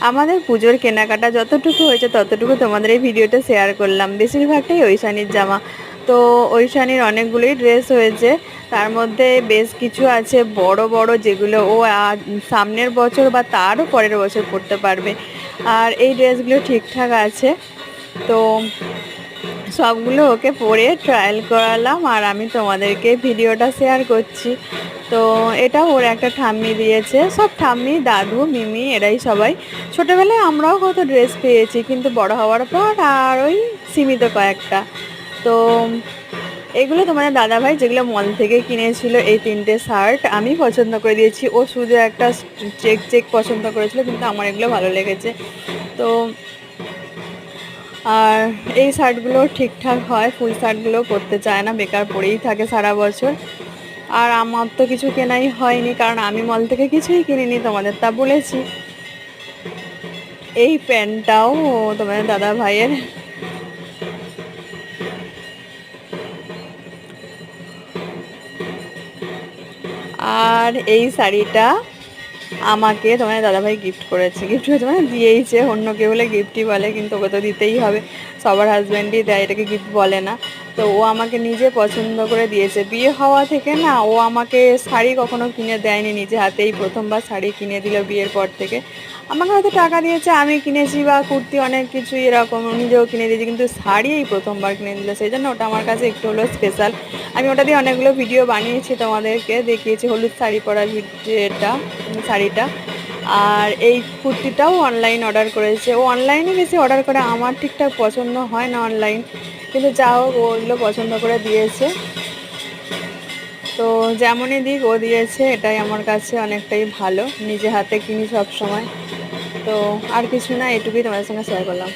আমাদের পুজোর কেনাকাটা যতটুকু হয়েছে ততটুকু তোমাদের এই ভিডিওটা শেয়ার করলাম। বেশিরভাগটাই ঐশানীর জামা। তো ঐশানীর অনেকগুলোই ড্রেস হয়েছে, তার মধ্যে বেশ কিছু আছে বড় বড়, যেগুলো ও সামনের বছর বা তারও পরের বছর পরতে পারবে। আর এই ড্রেসগুলো ঠিকঠাক আছে, তো সবগুলো ওকে পরে ট্রায়াল করালাম আর আমি তোমাদেরকে ভিডিওটা শেয়ার করছি। তো এটা ওর একটা ঠাম্মি দিয়েছে, সব ঠাম্মি, দাদু, মিমি এরাই সবাই। ছোটোবেলায় আমরাও কত ড্রেস পেয়েছি, কিন্তু বড় হওয়ার পর আর ওই সীমিত কয়েকটা। তো এগুলো তোমাদের দাদাভাই যেগুলো মল থেকে কিনেছিল, এই 3টে শার্ট আমি পছন্দ করে দিয়েছি। ও শুধু একটা চেক চেক পছন্দ করেছিল, কিন্তু আমার এগুলো ভালো লেগেছে। তো আর এই শার্টগুলো ঠিকঠাক হয়, ফুল শার্টগুলো পরতে চায় না, বেকার পরেই থাকে সারা বছর। আর আমার তো কিছু কেনাই হয়নি, কারণ আমি মল থেকে কিছুই কিনিনি, তোমাদের তা বলেছি। এই প্যান্টটাও তোমাদের দাদা ভাইয়ের। আর এই শাড়িটা আমাকে তোমাদের দাদাভাই গিফট করেছে, গিফট করেছে মানে দিয়েইছে, অন্য কেউ হলে গিফটই বলে, কিন্তু ওকে তো দিতেই হবে, সবার হাজব্যান্ডই দেয়, এটাকে গিফট বলে না। তো ও আমাকে নিজে পছন্দ করে দিয়েছে। বিয়ে হওয়া থেকে না, ও আমাকে শাড়ি কখনো কিনে দেয়নি, নিজে হাতেই প্রথমবার শাড়ি কিনে দিল বিয়ের পর থেকে। আমাকে হয়তো টাকা দিয়েছে, আমি কিনেছি, বা কুর্তি অনেক কিছু এরকম নিজেও কিনে দিয়েছি, কিন্তু শাড়ি এই প্রথমবার কিনে দিল, সেই জন্য ওটা আমার কাছে একটু হলেও স্পেশাল। আমি ওটা দিয়ে অনেকগুলো ভিডিও বানিয়েছি, তোমাদেরকে দেখিয়েছি হলুদ শাড়ি পরা ভিডিওটা, শাড়িটা। আর এই কুর্তিটাও অনলাইন অর্ডার করেছে। ও অনলাইনে বেশি অর্ডার করে, আমার ঠিকঠাক পছন্দ হয় না অনলাইন, কিন্তু যা হোক ওগুলো পছন্দ করে দিয়েছে। তো যেমনই দিক ও দিয়েছে, এটাই আমার কাছে অনেকটাই ভালো, নিজে হাতে কিনি সব সময়। তো আর কিছু না, এটুকুই তোমাদের সঙ্গে শেয়ার করলাম।